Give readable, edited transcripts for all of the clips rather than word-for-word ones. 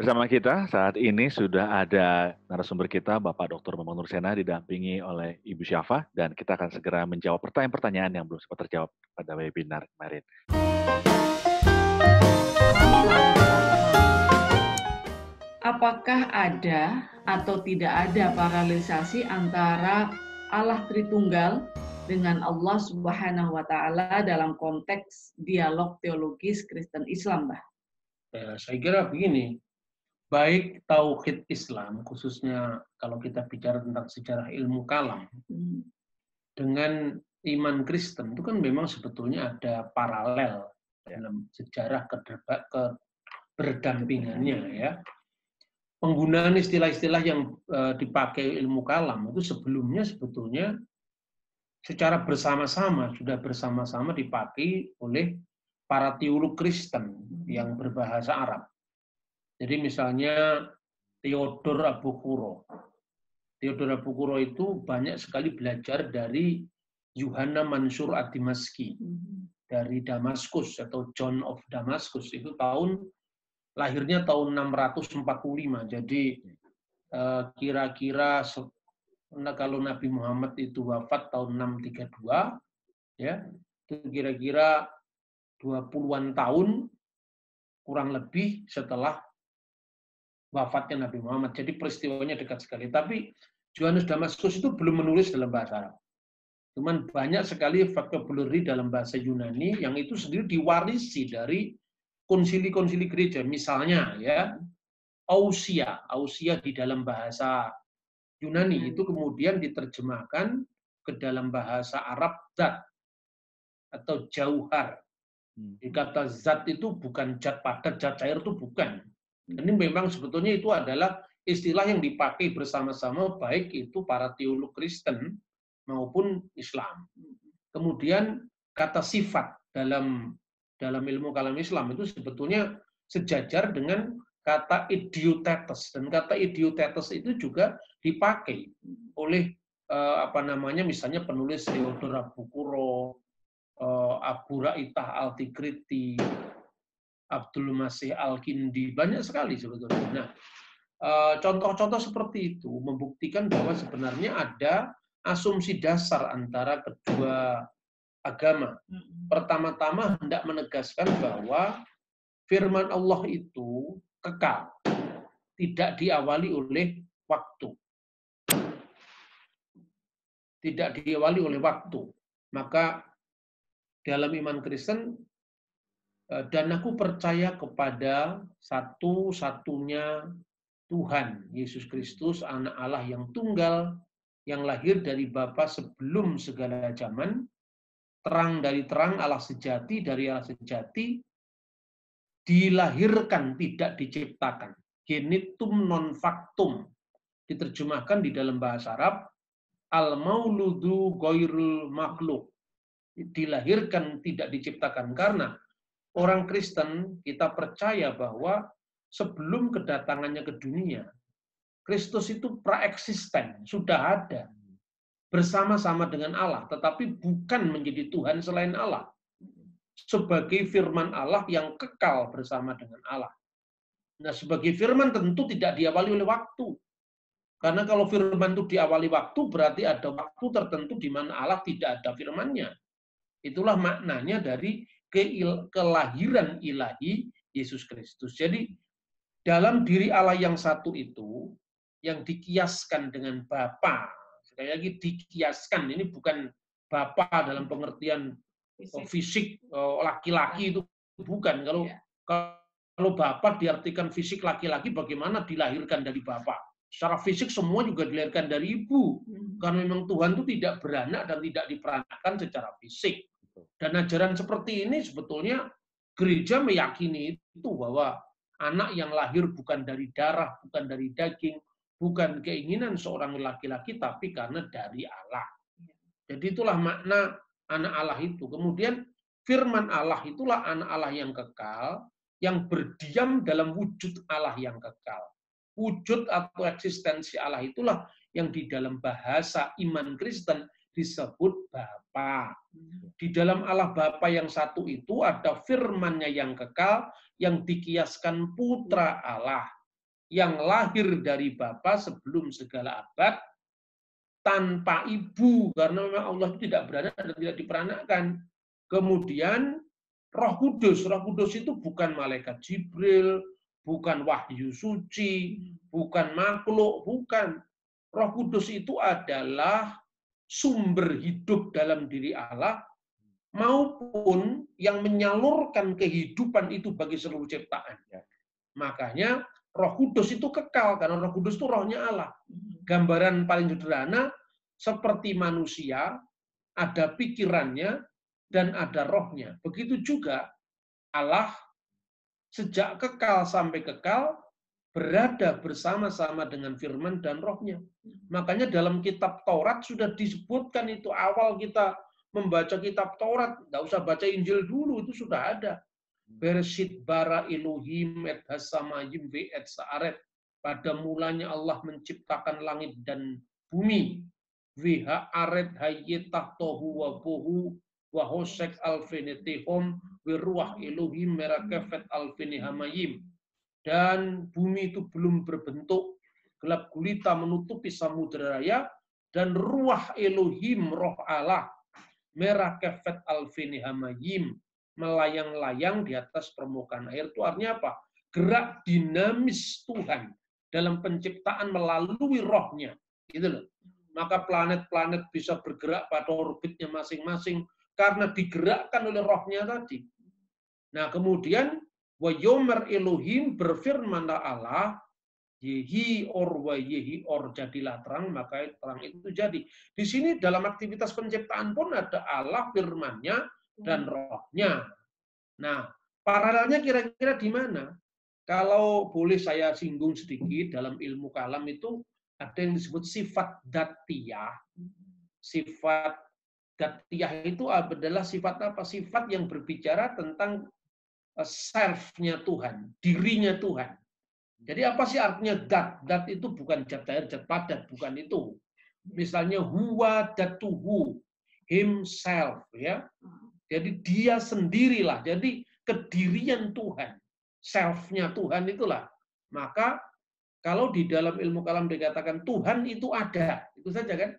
Bersama kita saat ini sudah ada narasumber kita, Bapak Dr. Bambang Nursena, didampingi oleh Ibu Syafa, dan kita akan segera menjawab pertanyaan-pertanyaan yang belum sempat terjawab pada webinar kemarin. Apakah ada atau tidak ada paralelisasi antara Allah Tritunggal dengan Allah Subhanahu wa Ta'ala dalam konteks dialog teologis Kristen Islam, Mbah? Ya, saya kira begini, baik tauhid Islam, khususnya kalau kita bicara tentang sejarah ilmu kalam, dengan iman Kristen, itu kan memang sebetulnya ada paralel dalam sejarah keberdampingannya, ya. Penggunaan istilah-istilah yang dipakai ilmu kalam itu sebelumnya sebetulnya secara bersama-sama, sudah bersama-sama dipakai oleh para teolog Kristen yang berbahasa Arab. Jadi misalnya Theodor Abukuro. Theodor Abukuro itu banyak sekali belajar dari Yuhanna Mansur ad-Dimashqi dari Damaskus atau John of Damascus. Itu lahirnya tahun 645. Jadi kira-kira kalau Nabi Muhammad itu wafat tahun 632, ya, itu kira-kira 20-an tahun kurang lebih setelah wafatnya Nabi Muhammad. Jadi peristiwanya dekat sekali. Tapi Johannes Damaskus itu belum menulis dalam bahasa Arab. Cuman banyak sekali vocabulary dalam bahasa Yunani yang itu sendiri diwarisi dari konsili-konsili gereja. Misalnya, ya, ausia di dalam bahasa Yunani itu kemudian diterjemahkan ke dalam bahasa Arab zat atau jauhar. Kata zat itu bukan zat padat, zat cair itu bukan. Ini memang sebetulnya itu adalah istilah yang dipakai bersama-sama baik itu para teolog Kristen maupun Islam. Kemudian kata sifat dalam ilmu kalam Islam itu sebetulnya sejajar dengan kata idiotetes, dan kata idiotetes itu juga dipakai oleh misalnya penulis Theodor Abukuro, Abu Ra'itah Al-Tikriti, Abdul Masih Al-Kindi, banyak sekali sebetulnya. Nah, contoh-contoh seperti itu membuktikan bahwa sebenarnya ada asumsi dasar antara kedua agama. Pertama-tama hendak menegaskan bahwa firman Allah itu kekal, tidak diawali oleh waktu. Tidak diawali oleh waktu. Maka dalam iman Kristen, dan aku percaya kepada satu-satunya Tuhan, Yesus Kristus, Anak Allah yang tunggal, yang lahir dari Bapa sebelum segala zaman, terang dari terang, Allah sejati dari Allah sejati, dilahirkan, tidak diciptakan. Genitum non factum. Diterjemahkan di dalam bahasa Arab, al-mauludu ghairul makhluk. Dilahirkan, tidak diciptakan. Karena orang Kristen, kita percaya bahwa sebelum kedatangannya ke dunia, Kristus itu praeksisten, sudah ada. Bersama-sama dengan Allah, tetapi bukan menjadi Tuhan selain Allah. Sebagai firman Allah yang kekal bersama dengan Allah. Nah, sebagai firman tentu tidak diawali oleh waktu. Karena kalau firman itu diawali waktu, berarti ada waktu tertentu di mana Allah tidak ada firman-Nya. Itulah maknanya dari kelahiran ilahi Yesus Kristus. Jadi, dalam diri Allah yang satu itu, yang dikiaskan dengan Bapa, sekali lagi dikiaskan, ini bukan Bapa dalam pengertian fisik laki-laki itu bukan. Kalau Bapa diartikan fisik laki-laki, bagaimana dilahirkan dari Bapa? Secara fisik semua juga dilahirkan dari ibu. Karena memang Tuhan itu tidak beranak dan tidak diperanakkan secara fisik. Dan ajaran seperti ini sebetulnya gereja meyakini itu, bahwa anak yang lahir bukan dari darah, bukan dari daging, bukan keinginan seorang laki-laki, tapi karena dari Allah. Jadi itulah makna anak Allah itu. Kemudian firman Allah itulah anak Allah yang kekal, yang berdiam dalam wujud Allah yang kekal. Wujud atau eksistensi Allah itulah yang di dalam bahasa iman Kristen disebut Bapa. Di dalam Allah Bapa yang satu itu ada firman-Nya yang kekal, yang dikiaskan putra Allah. yang lahir dari bapa sebelum segala abad, tanpa ibu, karena memang Allah itu tidak beranak dan tidak diperanakkan. Kemudian Roh Kudus itu bukan malaikat Jibril, bukan wahyu suci, bukan makhluk, bukan. Roh Kudus itu adalah sumber hidup dalam diri Allah, maupun yang menyalurkan kehidupan itu bagi seluruh ciptaan. Makanya Roh Kudus itu kekal, karena Roh Kudus itu rohnya Allah. Gambaran paling sederhana, seperti manusia, ada pikirannya dan ada rohnya. Begitu juga Allah sejak kekal sampai kekal berada bersama-sama dengan firman dan rohnya. Makanya dalam kitab Taurat sudah disebutkan itu, awal kita membaca kitab Taurat, nggak usah baca Injil dulu, itu sudah ada. Bereshit bara Elohim et hasamayim ve et sa'aret. Pada mulanya Allah menciptakan langit dan bumi. Viha aret hayyetah tohu wa bohu wa hosek alfenetehom wiruah Elohim merakefet alfenehamayim. Dan bumi itu belum berbentuk, gelap gulita menutupi samudera raya, dan ruah Elohim, roh Allah, merah kefet alfinihamayim, melayang-layang di atas permukaan air. Itu artinya apa? Gerak dinamis Tuhan dalam penciptaan melalui rohnya. Gitu loh. Maka planet-planet bisa bergerak pada orbitnya masing-masing karena digerakkan oleh rohnya tadi. Nah kemudian wa yomer Elohim, berfirmanlah Allah, yehi or wa yehi or, jadilah terang, maka terang itu jadi. Di sini dalam aktivitas penciptaan pun ada Allah, firman-Nya dan rohnya. Nah, paralelnya kira-kira di mana? Kalau boleh saya singgung sedikit, dalam ilmu kalam itu ada yang disebut sifat datiyah. Sifat datiyah itu adalah sifat apa? Sifat yang berbicara tentang self-nya Tuhan, dirinya Tuhan. Jadi apa sih artinya dat? Dat itu bukan zat cair, zat padat, bukan itu. Misalnya huwa datuhu, himself, ya. Jadi dia sendirilah. Jadi kedirian Tuhan, self-nya Tuhan itulah. Maka kalau di dalam ilmu kalam dikatakan Tuhan itu ada, itu saja kan?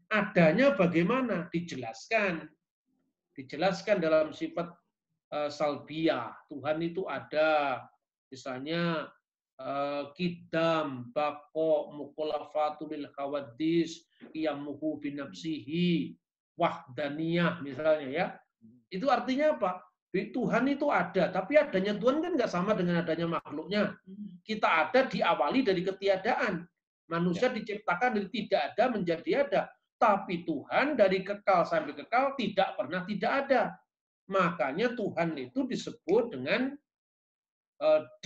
Adanya bagaimana? Dijelaskan. Dijelaskan dalam sifat salbiyah. Tuhan itu ada, misalnya kidam, bako, mukulafatul khawadis, iyamuhu binafsihi, wahdaniyah misalnya ya. Itu artinya apa? Tuhan itu ada, tapi adanya Tuhan kan nggak sama dengan adanya makhluknya. Kita ada diawali dari ketiadaan. Manusia diciptakan dari tidak ada menjadi ada. Tapi Tuhan dari kekal sampai kekal tidak pernah tidak ada. Makanya Tuhan itu disebut dengan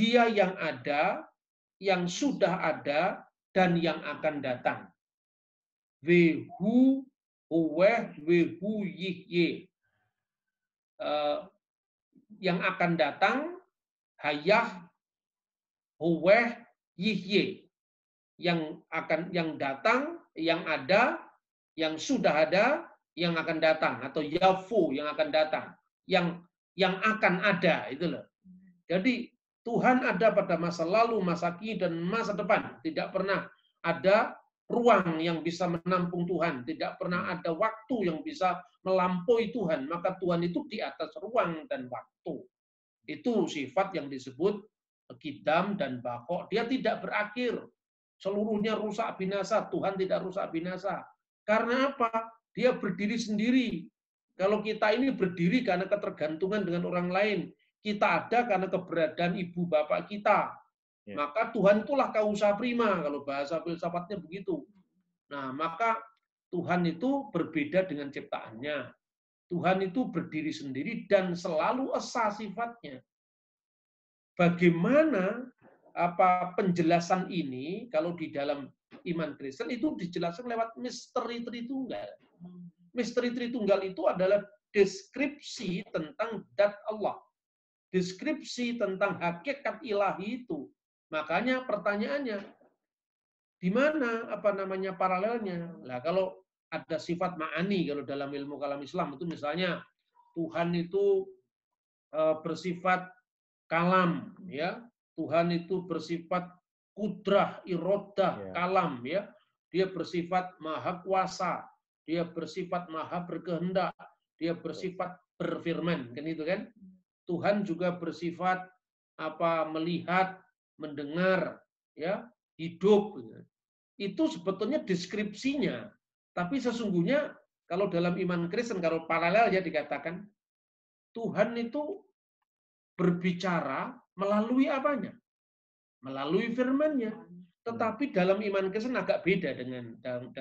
Dia yang ada, yang sudah ada, dan yang akan datang. Wehu, huweh, wehu, yihye. Yang akan datang, hayah, huweh, yihye. Yang datang, yang ada, yang sudah ada, yang akan datang, atau yafu, yang akan datang, yang akan ada, itu loh. Jadi Tuhan ada pada masa lalu, masa kini, dan masa depan. Tidak pernah ada ruang yang bisa menampung Tuhan. Tidak pernah ada waktu yang bisa melampaui Tuhan. Maka Tuhan itu di atas ruang dan waktu. Itu sifat yang disebut kidam dan bako. Dia tidak berakhir. Seluruhnya rusak binasa. Tuhan tidak rusak binasa. Karena apa? Dia berdiri sendiri. Kalau kita ini berdiri karena ketergantungan dengan orang lain, kita ada karena keberadaan ibu bapak kita. Maka Tuhan itulah causa prima, kalau bahasa filsafatnya begitu. Nah, maka Tuhan itu berbeda dengan ciptaannya. Tuhan itu berdiri sendiri dan selalu esa sifatnya. Bagaimana penjelasan ini kalau di dalam iman Kristen itu dijelaskan lewat misteri Tritunggal. Misteri Tritunggal itu adalah deskripsi tentang zat Allah. Deskripsi tentang hakikat ilahi itu. Makanya pertanyaannya, di mana paralelnya? Nah, kalau ada sifat ma'ani kalau dalam ilmu kalam Islam itu misalnya Tuhan itu bersifat kalam, ya. Tuhan itu bersifat kudrah, irodah, kalam, ya. Dia bersifat maha kuasa, dia bersifat maha berkehendak, dia bersifat berfirman, kan itu kan? Tuhan juga bersifat melihat, mendengar, ya, hidup. Itu sebetulnya deskripsinya. Tapi sesungguhnya kalau dalam iman Kristen, kalau paralel ya dikatakan Tuhan itu berbicara melalui apanya? Melalui firman-Nya. Tetapi dalam iman Kristen agak beda dengan dalam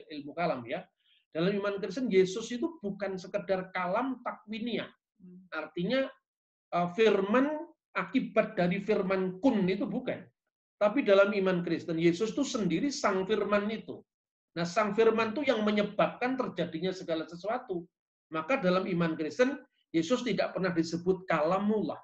ilmu kalam, ya. Dalam iman Kristen Yesus itu bukan sekedar kalam takwiniah. Artinya firman akibat dari firman kun itu bukan. Tapi dalam iman Kristen Yesus itu sendiri sang firman itu. Nah, sang firman itu yang menyebabkan terjadinya segala sesuatu. Maka dalam iman Kristen Yesus tidak pernah disebut kalamullah.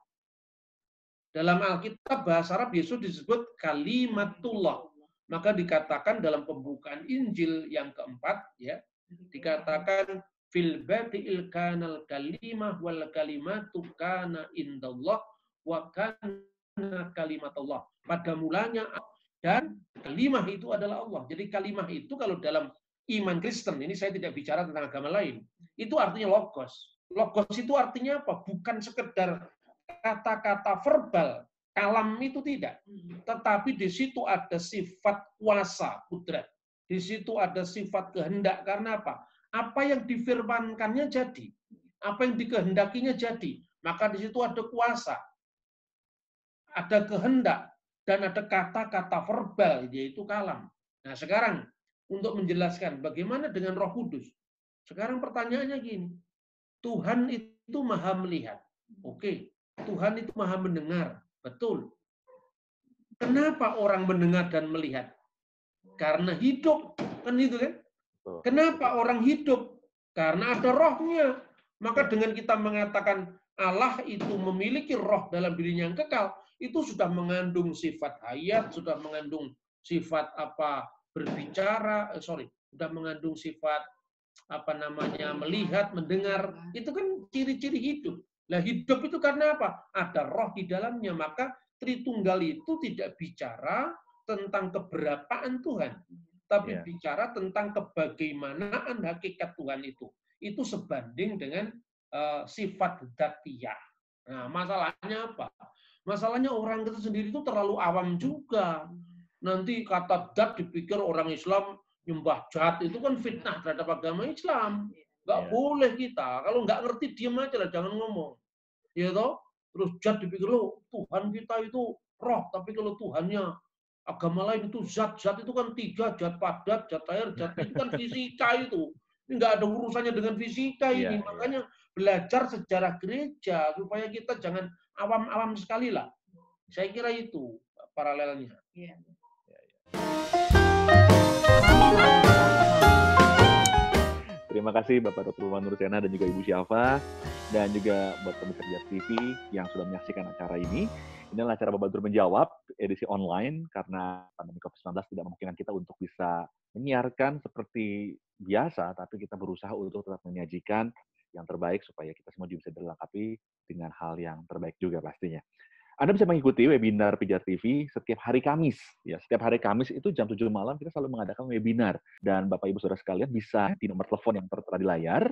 Dalam Alkitab bahasa Arab Yesus disebut kalimatullah. Maka dikatakan dalam pembukaan Injil yang keempat, ya, dikatakan fil badi'il kanal kalimah wal kalimatu kana indallah wa kana kalimatullah. Pada mulanya dan kalimah itu adalah Allah. Jadi kalimah itu kalau dalam iman Kristen, ini saya tidak bicara tentang agama lain, itu artinya logos. Logos itu artinya apa? Bukan sekedar kata-kata verbal, kalam itu tidak. Tetapi di situ ada sifat kuasa, kudrat. Di situ ada sifat kehendak. Karena apa? Apa yang difirmankannya jadi. Apa yang dikehendakinya jadi. Maka di situ ada kuasa. Ada kehendak. Dan ada kata-kata verbal, yaitu kalam. Nah sekarang, untuk menjelaskan bagaimana dengan Roh Kudus. Sekarang pertanyaannya gini. Tuhan itu maha melihat. Oke. Tuhan itu maha mendengar. Betul. Kenapa orang mendengar dan melihat? Karena hidup. Kan itu kan? Kenapa orang hidup? Karena ada rohnya. Maka dengan kita mengatakan Allah itu memiliki roh dalam dirinya yang kekal, itu sudah mengandung sifat hayat, sudah mengandung sifat berbicara, sudah mengandung sifat melihat, mendengar. Itu kan ciri-ciri hidup. Nah, hidup itu karena apa? Ada roh di dalamnya. Maka Tritunggal itu tidak bicara tentang keberapaan Tuhan, tapi bicara tentang kebagaimanaan hakikat Tuhan itu. Itu sebanding dengan sifat dzatiyah. Nah, masalahnya apa? Masalahnya orang itu sendiri itu terlalu awam juga. Nanti kata dzat dipikir orang Islam nyembah zat, itu kan fitnah terhadap agama Islam. Nggak boleh kita. Kalau nggak ngerti, diam aja lah, jangan ngomong. Ya toh? Terus zat dipikir, Tuhan kita itu roh, tapi kalau Tuhannya agama lain itu zat itu kan 3, zat padat, zat air, zat itu kan fisika itu. Ini nggak ada urusannya dengan fisika ini. Makanya belajar sejarah gereja supaya kita jangan awam-awam sekali lah. Saya kira itu paralelnya. Terima kasih Bapak Dr. Nur Sena dan juga Ibu Syafa, dan juga buat pemirsa Jat TV yang sudah menyaksikan acara ini. Inilah acara Bapak Dr. Menjawab, edisi online, karena pandemi COVID-19 tidak memungkinkan kita untuk bisa menyiarkan seperti biasa, tapi kita berusaha untuk tetap menyajikan yang terbaik supaya kita semua juga bisa dilengkapi dengan hal yang terbaik juga pastinya. Anda bisa mengikuti webinar Pijar TV setiap hari Kamis. Ya, setiap hari Kamis itu jam 7 malam kita selalu mengadakan webinar. Dan Bapak Ibu Saudara sekalian bisa di nomor telepon yang tertera di layar,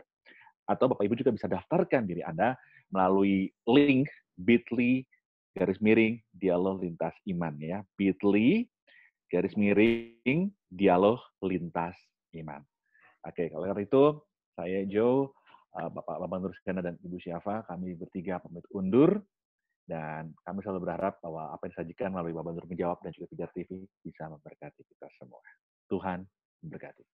atau Bapak Ibu juga bisa daftarkan diri Anda melalui link bit.ly/dialog lintas iman, ya. bit.ly/dialog lintas iman. Oke, kalau karena itu saya Joe, Bapak Nur Sena dan Ibu Syafa, kami bertiga pamit undur. Dan kami selalu berharap bahwa apa yang disajikan melalui Bapak Nur Menjawab dan juga Pijar TV bisa memberkati kita semua. Tuhan memberkati.